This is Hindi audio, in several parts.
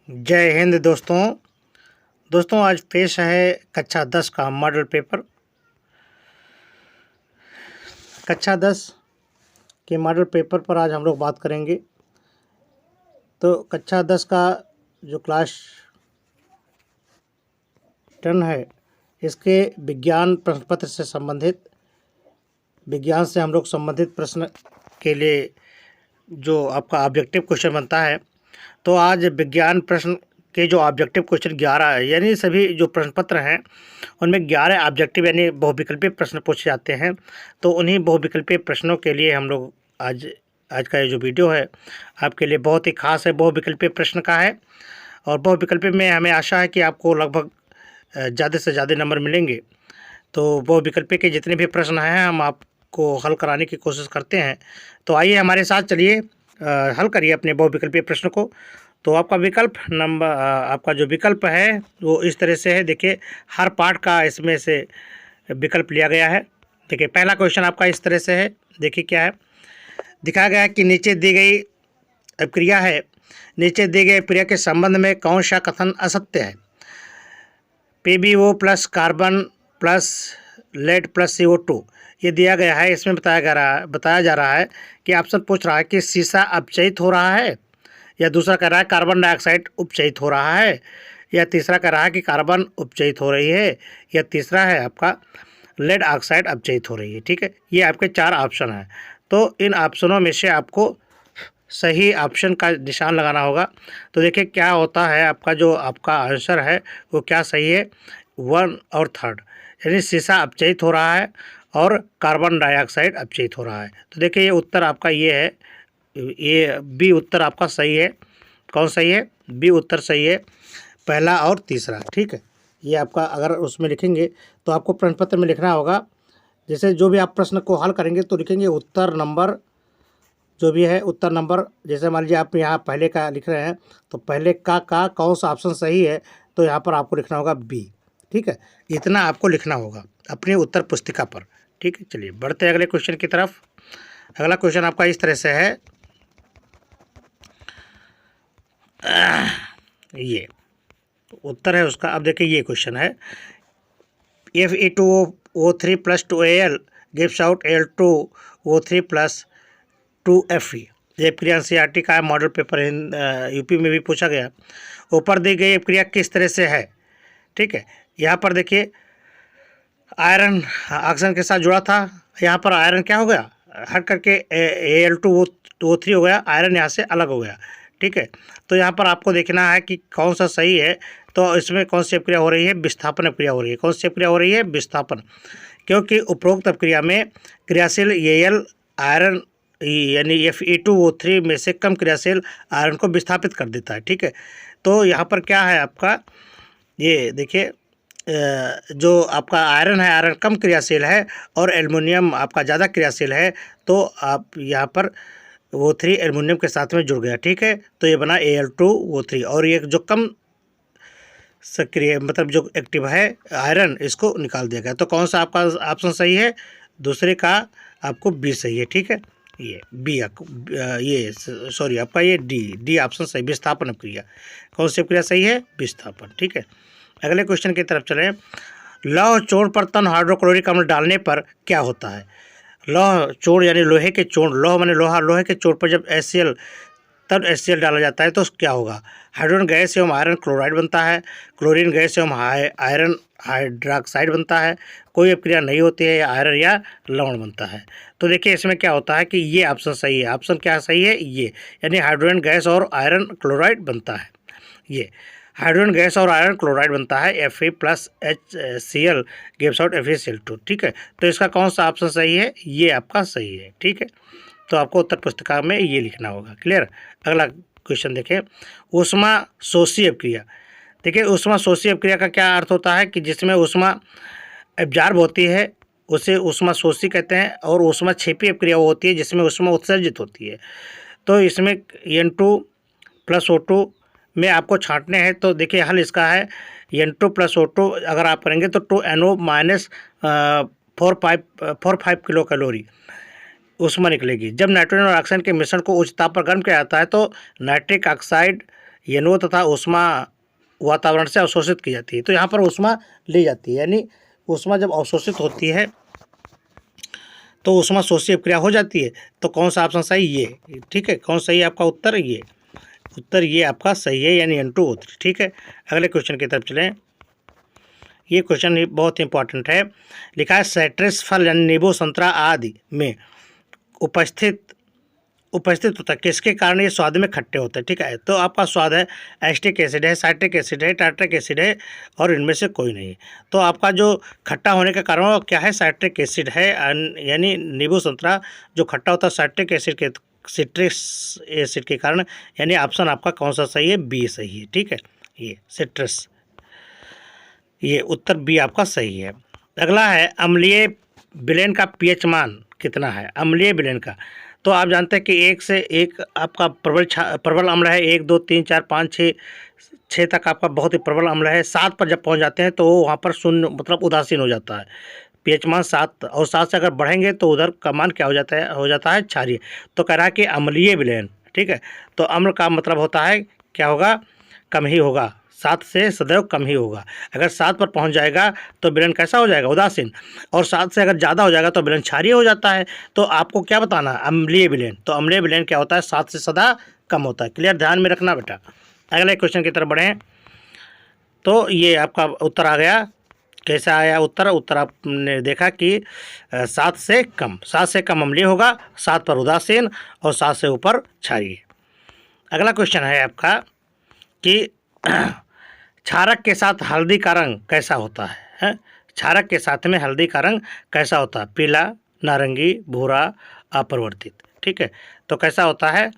जय हिंद दोस्तों आज पेश है कक्षा 10 का मॉडल पेपर। कक्षा 10 के मॉडल पेपर पर आज हम लोग बात करेंगे। तो कक्षा 10 का जो क्लास 10 है, इसके विज्ञान प्रश्न पत्र से संबंधित, विज्ञान से हम लोग संबंधित प्रश्न के लिए जो आपका ऑब्जेक्टिव क्वेश्चन बनता है, तो आज विज्ञान प्रश्न के जो ऑब्जेक्टिव क्वेश्चन 11 है, यानी सभी जो प्रश्न पत्र हैं उनमें 11 ऑब्जेक्टिव यानी बहुविकल्पीय प्रश्न पूछे जाते हैं। तो उन्हीं बहुविकल्पीय प्रश्नों के लिए हम लोग आज का ये जो वीडियो है आपके लिए बहुत ही खास है, बहुविकल्पीय प्रश्न का है। और बहुविकल्पीय में हमें आशा है कि आपको लगभग ज़्यादा से ज़्यादा नंबर मिलेंगे। तो बहुविकल्पीय के जितने भी प्रश्न हैं हम आपको हल कराने की कोशिश करते हैं। तो आइए हमारे साथ चलिए हल करिए अपने बहुविकल्पीय प्रश्न को। तो आपका विकल्प नंबर, आपका जो विकल्प है वो इस तरह से है। देखिए, हर पार्ट का इसमें से विकल्प लिया गया है। देखिए, पहला क्वेश्चन आपका इस तरह से है। देखिए क्या है, दिखाया गया है कि नीचे दी गई क्रिया है, नीचे दी गई क्रिया के संबंध में कौन सा कथन असत्य है। PbO plus carbon plus lead plus CO2 ये दिया गया है। इसमें बताया जा रहा है कि ऑप्शन पूछ रहा है कि शीशा अपचयित हो रहा है, या दूसरा कह रहा है कार्बन डाइऑक्साइड उपचयित हो रहा है, या तीसरा कह रहा है कि कार्बन उपचयित हो रही है, या तीसरा है आपका लेड ऑक्साइड अपचयित हो रही है। ठीक है, ये आपके 4 ऑप्शन हैं। तो इन ऑप्शनों में से आपको सही ऑप्शन का निशान लगाना होगा। तो देखिए क्या होता है, आपका जो आपका आंसर है वो क्या सही है, 1 और 3, यानी शीशा अपचयित हो रहा है और कार्बन डाइऑक्साइड अपचयित हो रहा है। तो देखिए ये उत्तर आपका ये है, ये बी उत्तर आपका सही है। कौन सही है? बी उत्तर सही है, पहला और तीसरा। ठीक है, ये आपका अगर उसमें लिखेंगे तो आपको प्रश्न पत्र में लिखना होगा। जैसे जो भी आप प्रश्न को हल करेंगे तो लिखेंगे उत्तर नंबर, जो भी है उत्तर नंबर। जैसे मान लीजिए आप यहाँ पहले का लिख रहे हैं तो पहले का कौन सा ऑप्शन सही है, तो यहाँ पर आपको लिखना होगा बी। ठीक है, इतना आपको लिखना होगा अपनी उत्तर पुस्तिका पर। ठीक है, चलिए बढ़ते हैं अगले क्वेश्चन की तरफ। अगला क्वेश्चन आपका इस तरह से है, ये उत्तर है उसका। अब देखिए ये क्वेश्चन है, Fe2O3 plus 2Al gives out Al2O3 plus 2Fe। ये क्रिया NCERT का है, मॉडल पेपर यूपी में भी पूछा गया। ऊपर दी गई क्रिया किस तरह से है। ठीक है, यहाँ पर देखिए आयरन ऑक्सीजन के साथ जुड़ा था, यहाँ पर आयरन क्या हो गया, हट करके Al2O3 हो गया, आयरन यहाँ से अलग हो गया। ठीक है, तो यहाँ पर आपको देखना है कि कौन सा सही है। तो इसमें कौन सी क्रिया हो रही है, विस्थापन क्रिया हो रही है। कौन सी क्रिया हो रही है, विस्थापन, क्योंकि उपरोक्त क्रिया में क्रियाशील Al आयरन यानी Fe2O3 में से कम क्रियाशील आयरन को विस्थापित कर देता है। ठीक है, तो यहाँ पर क्या है आपका, ये देखिए जो आपका आयरन है, आयरन कम क्रियाशील है और एल्युमिनियम आपका ज़्यादा क्रियाशील है। तो आप यहाँ पर O3 एल्युमिनियम के साथ में जुड़ गया। ठीक है, तो ये बना Al2O3, और ये जो कम सक्रिय मतलब जो एक्टिव है आयरन, इसको निकाल दिया गया। तो कौन सा आपका ऑप्शन सही है, दूसरे का आपको बी सही है। ठीक है, ये बी, ये सॉरी आपका ये डी ऑप्शन सही, विस्थापन क्रिया। कौन सी क्रिया सही है, विस्थापन। ठीक है, अगले क्वेश्चन की तरफ चलें। लौह चूर्ण पर तन हाइड्रोक्लोरिक अम्ल डालने पर क्या होता है। लौह चूर्ण यानी लोहे के चूर्ण, लौह माने लोहा, लोहे के चूर्ण पर जब HCl, तब HCl डाला जाता है तो क्या होगा, हाइड्रोजन गैस एवं आयरन क्लोराइड बनता है, क्लोरीन गैस एवं आयरन हाइड्रोक्साइड बनता है, कोई अपक्रिया नहीं होती है, या आयरन या लवण बनता है। तो देखिए इसमें क्या होता है कि ये ऑप्शन सही है। ऑप्शन क्या सही है, ये, यानी हाइड्रोजन गैस और आयरन क्लोराइड बनता है। ये हाइड्रोजन गैस और आयरन क्लोराइड बनता है, Fe plus HCl gives out FeCl2। ठीक है, तो इसका कौन सा ऑप्शन सही है, ये आपका सही है। ठीक है, तो आपको उत्तर पुस्तिका में ये लिखना होगा। क्लियर। अगला क्वेश्चन देखें, ऊष्मा शोषी अपक्रिया। देखिए ऊष्मा शोषी अपक्रिया का क्या अर्थ होता है कि जिसमें ऊष्मा एब्जॉर्ब होती है उसे ऊष्मा शोषी कहते हैं, और ऊष्मा क्षेपी अपक्रिया वो होती है जिसमें ऊष्मा उत्सर्जित होती है। तो इसमें N2 प्लस O2 में आपको छांटने हैं। तो देखिए हल इसका है, N2 प्लस O2 अगर आप करेंगे तो 2NO माइनस 45 किलो कैलोरी ऊष्मा निकलेगी। जब नाइट्रोजन और ऑक्सीजन के मिश्रण को उच्च ताप पर गर्म किया जाता है तो नाइट्रिक ऑक्साइड NO तथा ऊष्मा वातावरण से अवशोषित की जाती है। तो यहाँ पर ऊष्मा ली जाती है, यानी ऊष्मा जब अवशोषित होती है तो ऊष्मा शोषी क्रिया हो जाती है। तो कौन सा ऑप्शन सही? ये, ठीक है। कौन सही है आपका उत्तर? ये उत्तर ये आपका सही है, यानी N2O3, ठीक है। अगले क्वेश्चन की तरफ चलें। ये क्वेश्चन बहुत इंपॉर्टेंट है। लिखा है साइट्रस फल यानी नींबू, संतरा आदि में उपस्थित होता है, किसके कारण ये स्वाद में खट्टे होते हैं, ठीक है। तो आपका स्वाद है एसिटिक एसिड है, साइट्रिक एसिड है, टार्ट्रिक एसिड है, और इनमें से कोई नहीं। तो आपका जो खट्टा होने का कारण वो क्या है? साइट्रिक एसिड है, यानी नींबू संतरा जो खट्टा होता है साइट्रिक एसिड के सिट्रस एसिड के कारण, यानी ऑप्शन आपका कौन सा सही है? बी सही है, ठीक है। ये सिट्रस, ये उत्तर बी आपका सही है। अगला है अम्लीय विलयन का पीएच मान कितना है? अम्लीय विलयन का, तो आप जानते हैं कि 1 से 1 आपका प्रबल अम्ल है, 1 2 3 4 5 6 तक आपका बहुत ही प्रबल अम्ल है। 7 पर जब पहुंच जाते हैं तो वहाँ पर शून्य मतलब उदासीन हो जाता है। पीएच मान 7, और 7 से अगर बढ़ेंगे तो उधर का मान क्या हो जाता है क्षारीय। तो कह रहा है कि अम्लीय विलयन, ठीक है। तो अम्ल का मतलब होता है क्या होगा? कम ही होगा, 7 से सदैव कम ही होगा। अगर 7 पर पहुंच जाएगा तो विलयन कैसा हो जाएगा? उदासीन। और 7 से अगर ज़्यादा हो जाएगा तो विलयन क्षारीय हो जाता है। तो आपको क्या बताना है? अम्लीय विलयन। तो अम्लीय विलयन क्या होता है? 7 से सदा कम होता है। क्लियर? ध्यान में रखना बेटा। अगले क्वेश्चन की तरफ बढ़ें। तो ये आपका उत्तर आ गया। कैसा आया उत्तर? उत्तर आपने देखा कि 7 से कम अम्लीय होगा, 7 पर उदासीन, और 7 से ऊपर क्षारीय। अगला क्वेश्चन है आपका कि क्षारक के साथ हल्दी का रंग कैसा होता है? क्षारक के साथ में हल्दी का रंग कैसा होता है? पीला, नारंगी, भूरा, अपरिवर्तित, ठीक है। तो कैसा होता है?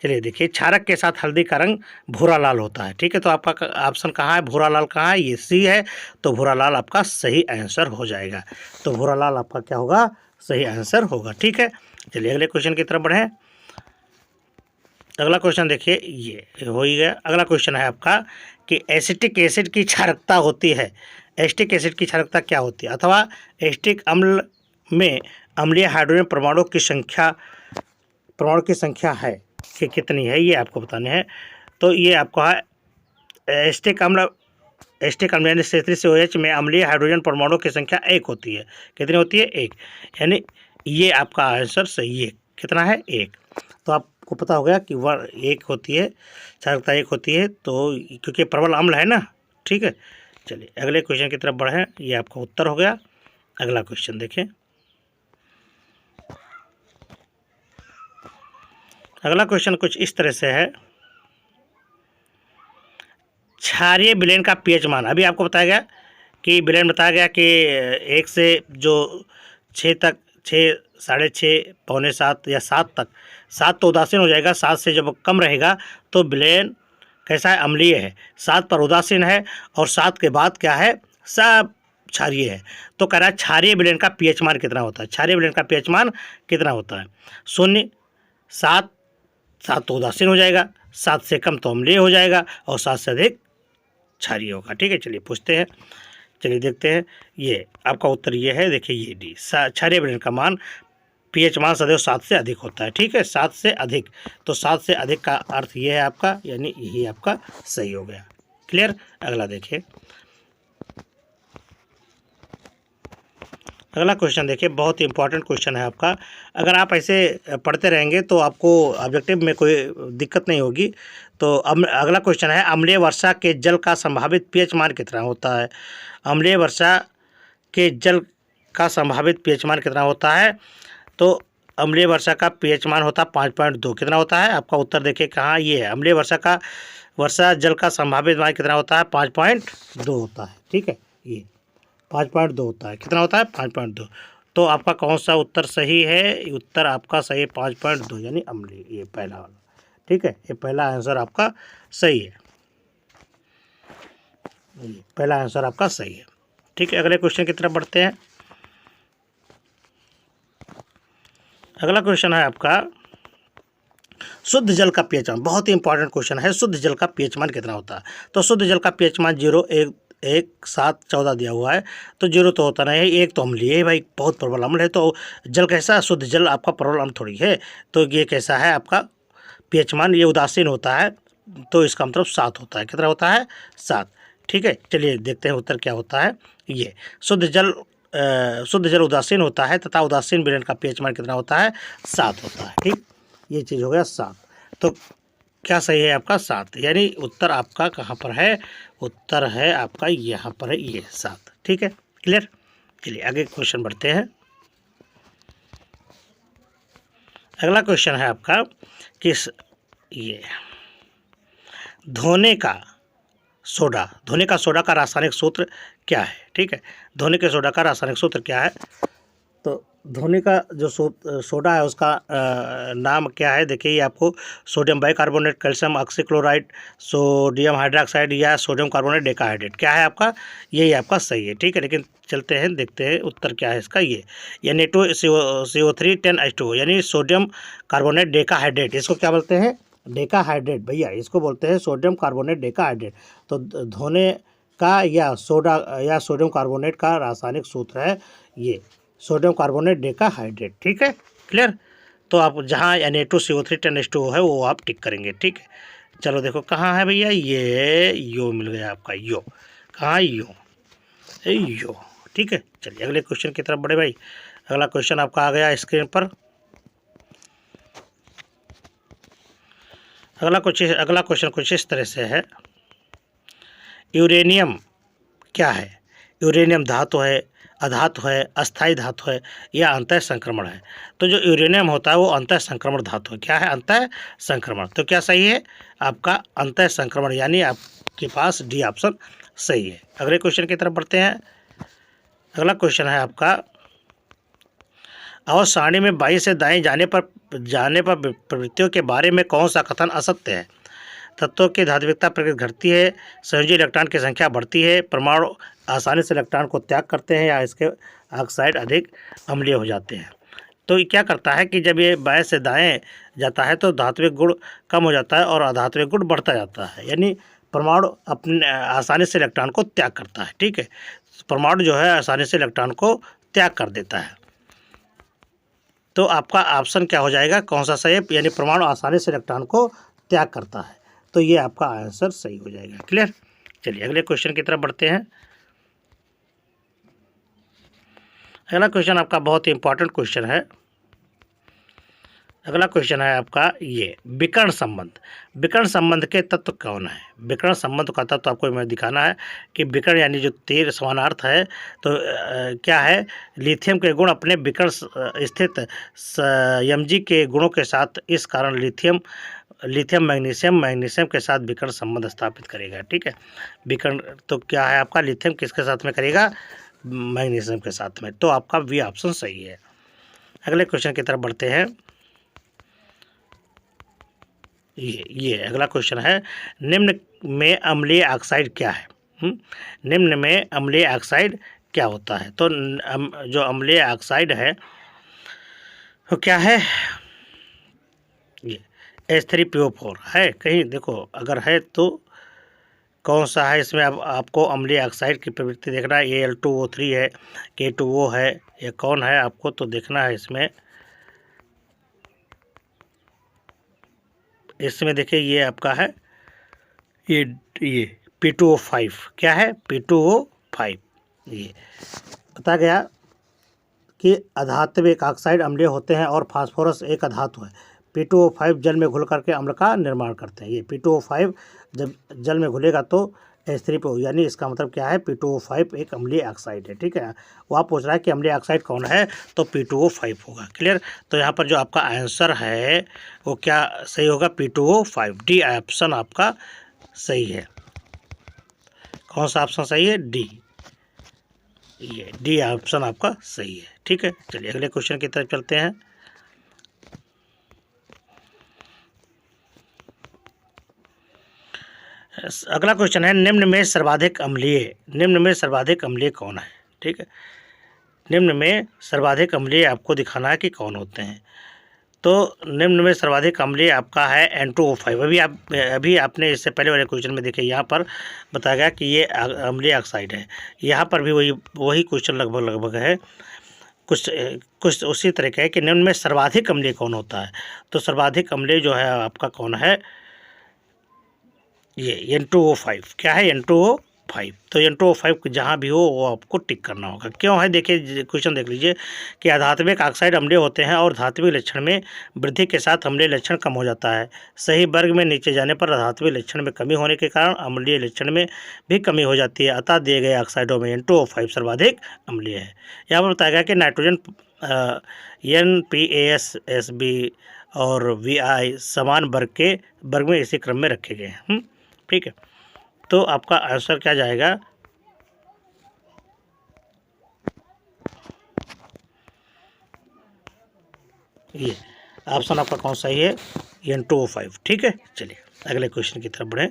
चलिए देखिए, क्षारक के साथ हल्दी का रंग भूरा लाल होता है, ठीक है। तो आपका ऑप्शन कहाँ है? भूरा लाल कहाँ है? ये सी है। तो भूरा लाल आपका सही आंसर हो जाएगा। तो भूरा लाल आपका क्या होगा? सही आंसर होगा, ठीक है। चलिए अगले क्वेश्चन की तरफ बढ़ें। अगला क्वेश्चन देखिए, ये हो ही गया। अगला क्वेश्चन है आपका कि एसिटिक एसिड की क्षारकता होती है। एसिटिक एसिड की क्षारकता क्या होती है? अथवा एसिटिक अम्ल में अम्लीय हाइड्रोजन परमाणु की संख्या है कि कितनी है, ये आपको बताने हैं। तो ये आपको है एसिटिक अम्ल यानी C3COH में अम्लीय हाइड्रोजन परमाणु की संख्या 1 होती है। कितनी होती है? 1, यानी ये आपका आंसर सही है। कितना है? 1। तो आपको पता हो गया कि 1 होती है, क्षारकता 1 होती है, तो क्योंकि प्रबल अम्ल है ना, ठीक है। चलिए अगले क्वेश्चन की तरफ बढ़ें। ये आपका उत्तर हो गया। अगला क्वेश्चन देखें। अगला क्वेश्चन कुछ इस तरह से है। क्षारीय विलयन का पीएच मान, अभी आपको बताया गया कि विलयन बताया गया कि 1 से जो 6 तक, 6, 6.5, पौने 7 या 7 तक, 7 तो उदासीन हो जाएगा, 7 से जब कम रहेगा तो विलयन कैसा है? अम्लीय है। 7 पर उदासीन है, और 7 के बाद क्या है? सब क्षारीय है। तो कह रहा है क्षारीय विलयन का पीएच मान कितना होता है? क्षारीय विलयन का पीएच मान कितना होता है? 0, 7, 7 तो उदासीन हो जाएगा, 7 से कम तो अम्लीय हो जाएगा, और 7 से अधिक क्षारीय होगा, ठीक है। चलिए पूछते हैं, चलिए देखते हैं। ये आपका उत्तर ये है, देखिए ये डी। क्षारीय विलयन का मान पीएच मान सदैव 7 से अधिक होता है, ठीक है। 7 से अधिक, तो 7 से अधिक का अर्थ ये है आपका, यानी यही आपका सही हो गया। क्लियर? अगला देखिए। अगला क्वेश्चन देखिए, बहुत ही इंपॉर्टेंट क्वेश्चन है आपका। अगर आप ऐसे पढ़ते रहेंगे तो आपको ऑब्जेक्टिव में कोई दिक्कत नहीं होगी। तो अब अगला क्वेश्चन है, अम्लीय वर्षा के जल का संभावित पीएच मान कितना होता है? अम्लीय वर्षा के जल का संभावित पीएच मान कितना होता है? तो अम्लीय वर्षा का पीएच मान होता है 5.2। कितना होता है? आपका उत्तर देखिए कहाँ, ये है। अम्लीय वर्षा जल का संभावित मान कितना होता है? 5.2 होता है, ठीक है। ये 5.2 होता है। कितना होता है? 5.2। तो आपका कौन सा उत्तर सही है? उत्तर आपका सही है 5.2, यानी अम्लीय, ये पहला वाला, ठीक है। ये पहला आंसर आपका सही है, ये पहला आंसर आपका सही है, ठीक है। अगले क्वेश्चन की तरफ बढ़ते हैं। अगला क्वेश्चन है आपका शुद्ध जल का पीएच मान। बहुत ही इंपॉर्टेंट क्वेश्चन है। शुद्ध जल का पीएच मान कितना होता है? तो शुद्ध जल का पीएच मान 0, 1, 7, 14 दिया हुआ है। तो 0 तो होता नहीं है, 1 तो अम्लीय है भाई, बहुत प्रबल अम्ल है। तो जल कैसा? शुद्ध जल आपका प्रबल अम्ल थोड़ी है। तो ये कैसा है आपका पीएच मान? ये उदासीन होता है, तो इसका मतलब 7 होता है। कितना होता है? 7। ठीक है, चलिए देखते हैं उत्तर क्या होता है। ये शुद्ध जल उदासीन होता है तथा उदासीन विलयन का pH मान कितना होता है? 7 होता है। ठीक, ये चीज़ हो गया 7। तो क्या सही है आपका? 7। यानी उत्तर आपका कहाँ पर है? उत्तर है आपका यहाँ पर है, ये 7। ठीक है, क्लियर। चलिए आगे क्वेश्चन बढ़ते हैं। अगला क्वेश्चन है आपका कि ये धोने का सोडा का रासायनिक सूत्र क्या है? ठीक है, धोने के सोडा का रासायनिक सूत्र क्या है? तो धोने का जो सोडा है उसका नाम क्या है? देखिए, ये आपको sodium bicarbonate, calcium oxychloride, sodium hydroxide या सोडियम कार्बोनेट डेकाहाइड्रेट, क्या है आपका? यही आपका सही है। ठीक है, लेकिन चलते हैं देखते हैं उत्तर क्या है इसका। ये Na2CO3 10H2 यानी सोडियम कार्बोनेट डेकाहाइड्रेट, इसको क्या बोलते हैं? डेकाहाइड्रेट भैया, इसको बोलते हैं सोडियम कार्बोनेट डेकाहाइड्रेट। तो धोने का या सोडियम कार्बोनेट का रासायनिक सूत्र है ये सोडियम कार्बोनेट डेकाहाइड्रेट। ठीक है, क्लियर। तो आप जहाँ Na2CO3 10H2O है वो आप टिक करेंगे। ठीक है, चलो देखो कहाँ है भैया, ये यो मिल गया आपका, यो कहाँ? यो। ठीक है, चलिए अगले क्वेश्चन की तरफ बढ़े भाई। अगला क्वेश्चन आपका आ गया स्क्रीन पर। अगला क्वेश्चन कुछ इस तरह से है, यूरेनियम क्या है? यूरेनियम धातु है, अधातु है, अस्थायी धातु है या अंतः संक्रमण है? तो जो यूरेनियम होता है वो अंतः संक्रमण धातु है। क्या है? अंतः संक्रमण। तो क्या सही है आपका? अंतः संक्रमण, यानी आपके पास डी ऑप्शन सही है। अगले क्वेश्चन की तरफ बढ़ते हैं। अगला क्वेश्चन है आपका, और सारणी में बाईं से दाएं जाने पर प्रवृत्तियों के बारे में कौन सा कथन असत्य है? तत्वों की धात्विकता प्रकृति घटती है, संयोजी इलेक्ट्रॉन की संख्या बढ़ती है, परमाणु आसानी से इलेक्ट्रॉन को त्याग करते हैं या इसके ऑक्साइड अधिक अम्लीय हो जाते हैं। तो ये क्या करता है कि जब ये बाएं से दाएं जाता है तो धात्विक गुण कम हो जाता है और अधात्विक गुण बढ़ता जाता है, यानी परमाणु अपने आसानी से इलेक्ट्रॉन को त्याग करता है। ठीक है, परमाणु जो है आसानी से इलेक्ट्रॉन को त्याग कर देता है। तो आपका ऑप्शन क्या हो जाएगा? कौन सा सही है? यानी परमाणु आसानी से इलेक्ट्रॉन को त्याग करता है, तो ये आपका आंसर सही हो जाएगा। क्लियर। चलिए अगले क्वेश्चन की तरफ बढ़ते हैं। अगला क्वेश्चन आपका बहुत ही इंपॉर्टेंट क्वेश्चन है। अगला क्वेश्चन है आपका ये विकर्ण संबंध। विकर्ण संबंध के तत्व कौन है? विकर्ण संबंध का तत्व आपको मैं दिखाना है कि विकर्ण यानी जो तीर समानार्थ है, तो क्या है? लिथियम के गुण अपने विकर्ण स्थित Mg के गुणों के साथ, इस कारण लिथियम मैग्नीशियम के साथ विकर्ण संबंध स्थापित करेगा। ठीक है, विकर्ण तो क्या है आपका? लिथियम किसके साथ में करेगा? मैग्नीशियम के साथ में। तो आपका वी ऑप्शन सही है। अगले क्वेश्चन की तरफ बढ़ते हैं। ये अगला क्वेश्चन है, निम्न में अम्लीय ऑक्साइड क्या है? निम्न में अम्लीय ऑक्साइड क्या होता है? तो जो अम्लीय ऑक्साइड है वो क्या है? ये H3PO4 है कहीं? देखो अगर है तो कौन सा है इसमें? अब आपको अम्लीय ऑक्साइड की प्रवृत्ति देखना है। Al2O3 है, K2O है, ये कौन है आपको तो देखना है इसमें। इसमें देखिए ये आपका है ये P2O5। क्या है? P2O5। ये बता गया कि अधात्विक ऑक्साइड अम्लीय होते हैं और फास्फोरस एक अधातु है। P2O5 जल में घुल करके अम्ल का निर्माण करते हैं। ये P2O5 जब जल में घुलेगा तो H3PO, यानी इसका मतलब क्या है? P2O5 एक अम्लीय ऑक्साइड है। ठीक है, वो आप पूछ रहा है कि अम्लीय ऑक्साइड कौन है, तो P2O5 होगा। क्लियर। तो यहाँ पर जो आपका आंसर है वो क्या सही होगा? P2O5। डी ऑप्शन आपका सही है। कौन सा ऑप्शन सही है? डी। ये डी ऑप्शन आपका सही है। ठीक है, चलिए अगले क्वेश्चन की तरफ चलते हैं। अगला क्वेश्चन है, निम्न में सर्वाधिक अम्लीय कौन है? ठीक है, निम्न में सर्वाधिक अम्लीय आपको दिखाना है कि कौन होते हैं। तो निम्न में सर्वाधिक अम्लीय आपका है N2O5। अभी आपने इससे पहले वाले क्वेश्चन में देखे, यहाँ पर बताया गया कि ये अम्लीय ऑक्साइड है। यहाँ पर भी वही क्वेश्चन लगभग है, कुछ उसी तरह का है कि निम्न में सर्वाधिक अम्लीय कौन होता है। तो सर्वाधिक अम्लीय जो है आपका कौन है? ये N2O5 क्या है, N2O5। तो N2O5 जहाँ भी हो वो आपको टिक करना होगा। क्यों है, देखिए क्वेश्चन देख लीजिए कि अधात्मिक ऑक्साइड अम्लीय होते हैं और धात्विक लक्षण में वृद्धि के साथ अम्लीय लक्षण कम हो जाता है। सही वर्ग में नीचे जाने पर धात्विक लक्षण में कमी होने के कारण अम्लीय लक्षण में भी कमी हो जाती है। अतः दिए गए ऑक्साइडों में N2O5 सर्वाधिक अम्लीय है। यहाँ पर बताया गया कि नाइट्रोजन NPASSB और VI समान वर्ग में इसी क्रम में रखे गए हैं। ठीक है, तो आपका आंसर क्या जाएगा, ये ऑप्शन आपका कौन सा ही है, N2O5। ठीक है, चलिए अगले क्वेश्चन की तरफ बढ़ें।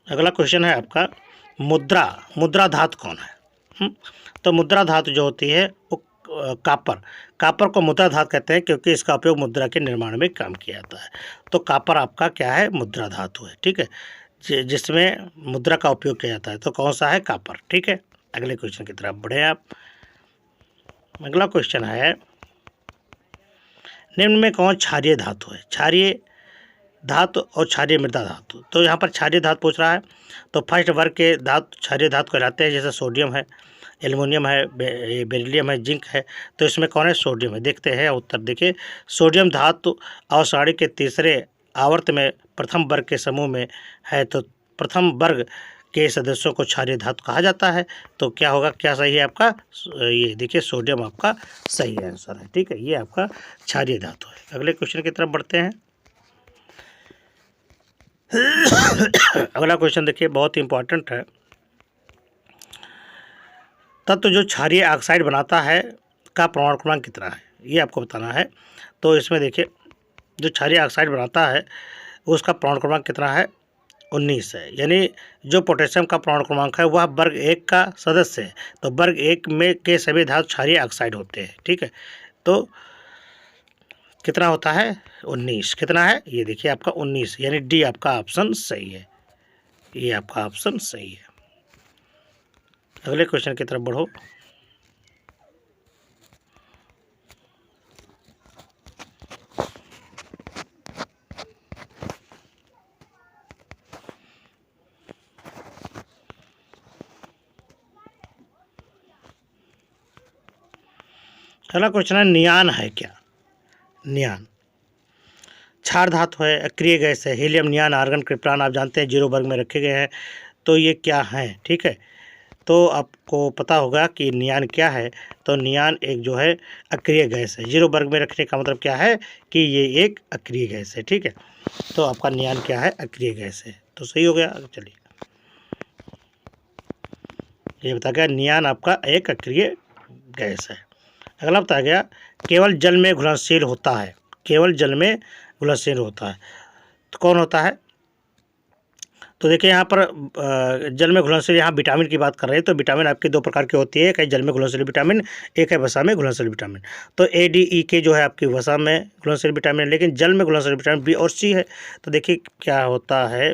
अगला क्वेश्चन है आपका मुद्रा धातु कौन है। तो मुद्रा धातु जो होती है वो कापर को मुद्रा धातु कहते हैं क्योंकि इसका उपयोग मुद्रा के निर्माण में काम किया जाता है। तो कापर आपका क्या है, मुद्रा धातु है। ठीक है, जिसमें मुद्रा का उपयोग किया जाता है। तो कौन सा है, कापर। ठीक है, अगले क्वेश्चन की तरफ बढ़े आप। अगला क्वेश्चन है निम्न में कौन क्षारीय धातु है। क्षारीय धातु और क्षारीय मृदा धातु। तो यहाँ पर क्षारीय धातु पूछ रहा है, तो फर्स्ट वर्ग के धातु क्षारीय धातु कहलाते हैं, जैसे सोडियम है, एल्युमिनियम है, बेरिलियम है, जिंक है। तो इसमें कौन है, सोडियम है। देखते हैं उत्तर, देखिए सोडियम धातु अवसारी के तीसरे आवर्त में प्रथम वर्ग के समूह में है। तो प्रथम वर्ग के सदस्यों को क्षारीय धातु कहा जाता है। तो क्या होगा, क्या सही है आपका, ये देखिए सोडियम आपका सही आंसर है। ठीक है, ये आपका क्षारीय धातु है। अगले क्वेश्चन की तरफ बढ़ते हैं। अगला क्वेश्चन देखिए बहुत ही इंपॉर्टेंट है। तत्व जो क्षारीय ऑक्साइड बनाता है का परमाणु क्रमांक कितना है, ये आपको बताना है। तो इसमें देखिए जो क्षारीय ऑक्साइड बनाता है उसका परमाणु क्रमांक कितना है, 19 है। यानी जो पोटेशियम का परमाणु क्रमांक है वह वर्ग 1 का सदस्य है। तो वर्ग 1 में के सभी धातु क्षारीय ऑक्साइड होते हैं। ठीक है, तो कितना होता है, 19। कितना है, ये देखिए आपका 19, यानी डी आपका ऑप्शन सही है। ये आपका ऑप्शन सही है। अगले क्वेश्चन की तरफ बढ़ो। अगला क्वेश्चन है नियान है क्या। नियान क्षार धातु है, अक्रिय गैस है। हीलियम, नियान, आर्गन, क्रिप्टॉन आप जानते हैं 0 वर्ग में रखे गए हैं। तो ये क्या हैं, ठीक है, तो आपको पता होगा कि नियान क्या है। तो नियान एक जो है अक्रिय गैस है। 0 वर्ग में रखने का मतलब क्या है कि ये एक अक्रिय गैस है। ठीक है, तो आपका नियान क्या है, अक्रिय गैस है। तो सही हो गया। चलिए ये बताया गया नियान आपका एक अक्रिय गैस है। अगला बताया गया केवल जल में घुलनशील होता है। केवल जल में घुलनशील होता है तो कौन होता है। तो देखिए यहाँ पर जल में घुलनशील, यहाँ विटामिन की बात कर रहे हैं। तो विटामिन आपकी 2 प्रकार की होती है, एक है जल में घुलनशील विटामिन, एक है वसा में घुलनशील विटामिन। तो ADE जो है आपकी वसा में घुलनशील विटामिन है, लेकिन जल में घुलनशील विटामिन B और C है। तो देखिए क्या होता है,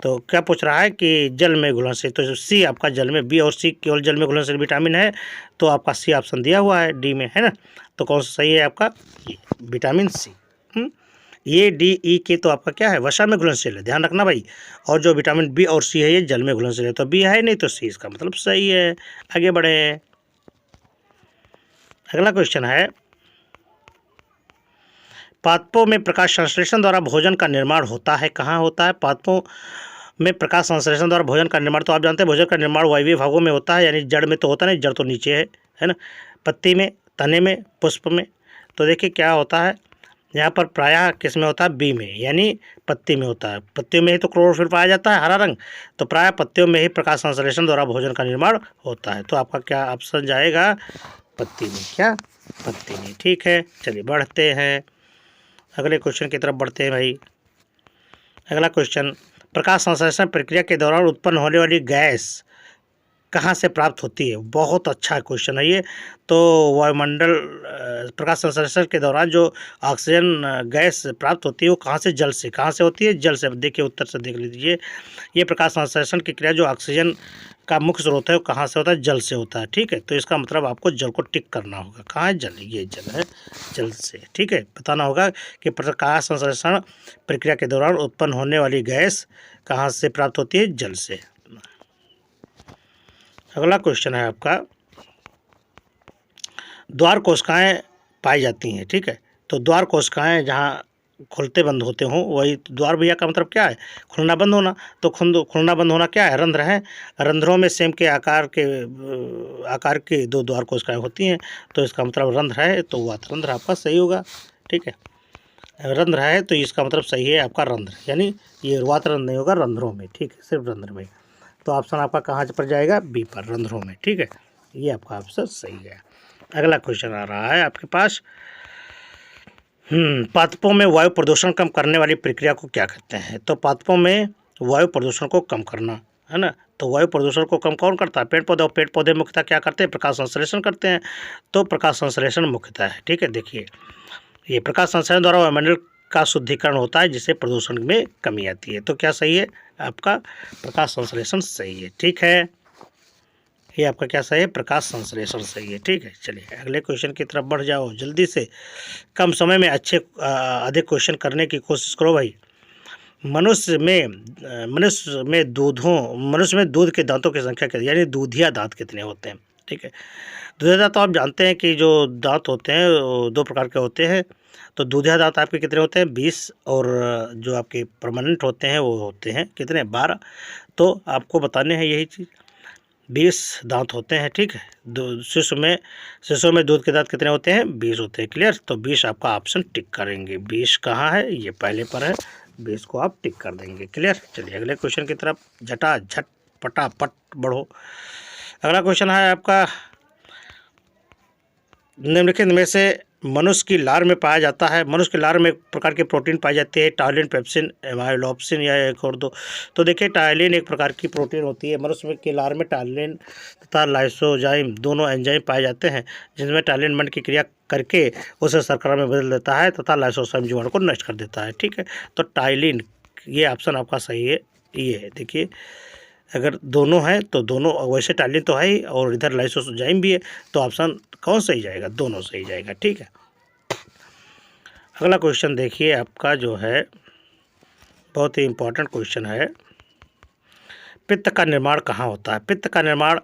तो क्या पूछ रहा है कि जल में घुलनशील, तो C आपका जल में, B और C केवल जल में घुलनशील विटामिन है। तो आपका C ऑप्शन दिया हुआ है D में, है ना। तो कौन सा सही है आपका, ये विटामिन C। ये DE के तो आपका क्या है, वसा में घुलनशील है, ध्यान रखना भाई। और जो विटामिन B और C है ये जल में घुलनशील है। तो B है नहीं तो C, इसका मतलब सही है। आगे बढ़े। अगला क्वेश्चन है पादपों में प्रकाश संश्लेषण द्वारा भोजन का निर्माण होता है। कहाँ होता है, पादपों में प्रकाश संश्लेषण द्वारा भोजन का निर्माण। तो आप जानते हैं भोजन का निर्माण वायवीय भागों में होता है, यानी जड़ में तो होता नहीं, जड़ तो नीचे है ना, पत्ती में, तने में, पुष्प में। तो देखिए क्या होता है यहाँ पर, प्रायः किस में होता है, बी में, यानी पत्ती में होता है। पत्तियों में ही तो क्लोरोफिल पाया जाता है, हरा रंग। तो प्रायः पत्तियों में ही प्रकाश संश्लेषण द्वारा भोजन का निर्माण होता है। तो आपका क्या ऑप्शन जाएगा, पत्ती में। क्या, पत्ती में। ठीक है, चलिए बढ़ते हैं, अगले क्वेश्चन की तरफ बढ़ते हैं भाई। अगला क्वेश्चन, प्रकाश संश्लेषण प्रक्रिया के दौरान उत्पन्न होने वाली गैस कहाँ से प्राप्त होती है? बहुत अच्छा क्वेश्चन है ये। तो वायुमंडल प्रकाश संश्लेषण के दौरान जो ऑक्सीजन गैस प्राप्त होती है वो कहाँ से? जल से। कहाँ से होती है? जल से। देखिए उत्तर से देख लीजिए, ये प्रकाश संश्लेषण की क्रिया जो ऑक्सीजन का मुख्य स्रोत है वो कहाँ से होता है? जल से होता है। ठीक है, तो इसका मतलब आपको जल को टिक करना होगा। कहाँ है? जल, ये जल है, जल से। ठीक है, बताना होगा कि प्रकाश संश्लेषण प्रक्रिया के दौरान उत्पन्न होने वाली गैस कहाँ से प्राप्त होती है? जल से। अगला क्वेश्चन है आपका, द्वार कोशिकाएं पाई जाती हैं। ठीक है, तो द्वार कोशिकाएं जहाँ खुलते बंद होते हों वही द्वार। भैया का मतलब क्या है? खुलना बंद होना। तो खुलना बंद होना क्या है? रंध्र है। रंध्रों में सेम के आकार के दो द्वार कोशिकाएं होती हैं, तो इसका मतलब रंध्र है, तो वातरंध्र आपका सही होगा। ठीक है, रंध्र है तो इसका मतलब सही है आपका रंध्र, यानी ये वातरंध्र नहीं होगा, रंध्रों में। ठीक है, सिर्फ रंध्र में। तो ऑप्शन आपका कहाँ पर जाएगा? बी पर, रंध्रों में। ठीक है, ये आपका ऑप्शन सही है। अगला क्वेश्चन आ रहा है आपके पास, पादपों में वायु प्रदूषण कम करने वाली प्रक्रिया को क्या कहते हैं? तो पादपों में वायु प्रदूषण को कम करना है ना, तो वायु प्रदूषण को कम कौन करता है? पेड़ पौधे। और पेड़ पौधे मुख्यतः क्या करते हैं? प्रकाश संश्लेषण करते हैं, तो प्रकाश संश्लेषण मुख्यतः है। ठीक है, देखिए ये प्रकाश संश्लेषण द्वारा वायुमंडल का शुद्धिकरण होता है जिससे प्रदूषण में कमी आती है। तो क्या सही है आपका? प्रकाश संश्लेषण सही है। ठीक है, ये आपका क्या सही है? प्रकाश संश्लेषण सही है। ठीक है, चलिए अगले क्वेश्चन की तरफ बढ़ जाओ जल्दी से। कम समय में अधिक क्वेश्चन करने की कोशिश करो भाई। मनुष्य में दूध के दांतों की संख्या कितनी, यानी दूधिया दांत कितने होते हैं? ठीक है, दूधिया दांत तो आप जानते हैं कि जो दांत होते हैं वो दो प्रकार के होते हैं। तो दूधिया दांत आपके कितने होते हैं? 20। और जो आपके परमानेंट होते हैं वो होते हैं कितने? 12। तो आपको बताने हैं यही चीज़, 20 दांत होते हैं। ठीक है, शिशु में दूध के दांत कितने होते हैं? 20 होते हैं। क्लियर? तो 20 आपका ऑप्शन टिक करेंगे। 20 कहाँ है? ये पहले पर है, 20 को आप टिक कर देंगे। क्लियर? चलिए अगले क्वेश्चन की तरफ झटाझट पटापट बढ़ो। अगला क्वेश्चन है आपका, निम्नलिखित में से मनुष्य की लार में पाया जाता है, मनुष्य की लार में एक प्रकार की प्रोटीन पाई जाती है, टायलिन, पेप्सिन, एमाइलोप्सिन या एक और दो। तो देखिए टायलिन एक प्रकार की प्रोटीन होती है। मनुष्य के लार में टायलिन तथा लाइसोजाइम दोनों एंजाइम पाए जाते हैं, जिनमें टायलिन मंड की क्रिया करके उसे शर्करा में बदल देता है तथा लाइसोजाइम जीवाणु को नष्ट कर देता है। ठीक है, तो टायलिन, ये ऑप्शन आपका सही है। ये है, देखिए अगर दोनों हैं तो दोनों, वैसे टायलिन तो है ही और इधर लाइसोजाइम भी है, तो ऑप्शन कौन सही जाएगा? दोनों सही जाएगा। ठीक है, अगला क्वेश्चन देखिए आपका जो है बहुत ही इम्पोर्टेंट क्वेश्चन है, पित्त का निर्माण कहाँ होता है? पित्त का निर्माण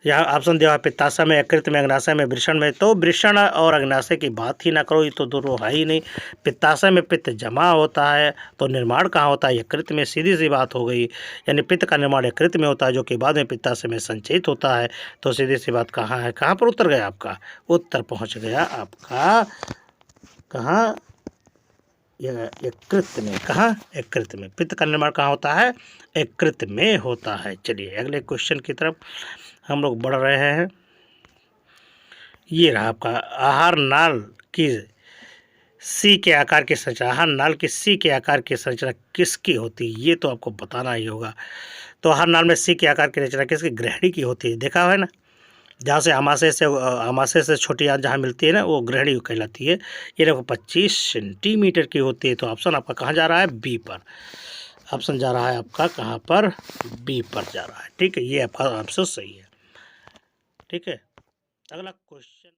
यहाँ ऑप्शन दिया है, पित्ताशय में, यकृत में, अग्नाशय में, वृषण में। तो वृषण और अग्नाशय की बात ही ना करो, ये तो दोनों है ही नहीं। पित्ताशय में पित्त जमा होता है, तो निर्माण कहाँ होता है? यकृत में। सीधी सी बात हो गई, यानी पित्त का निर्माण यकृत में होता है, जो कि बाद में पित्ताशय में संचयित होता है। तो सीधी सी बात कहाँ है? कहाँ पर उत्तर गया आपका? उत्तर पहुँच गया आपका कहाँ? यकृत में। कहाँ? यकृत में। पित्त का निर्माण कहाँ होता है? यकृत में होता है। चलिए अगले क्वेश्चन की तरफ हम लोग बढ़ रहे हैं। ये रहा आपका, आहार नाल की सी के आकार की संरचना, आहार नाल की सी के आकार की संरचना किसकी होती है? ये तो आपको बताना ही होगा। तो आहार नाल में सी के आकार की रचना किसकी? ग्रहणी की होती है। देखा है ना, जहाँ से आमाशय से छोटी आंत जहाँ मिलती है ना, वो ग्रहणी कहलाती है। ये देखो 25 सेंटीमीटर की होती है। तो ऑप्शन आपका कहाँ जा रहा है? बी पर। ऑप्शन जा रहा है आपका कहाँ पर? बी पर जा रहा है। ठीक है, ये आपका ऑप्शन सही है। ठीक है, अगला क्वेश्चन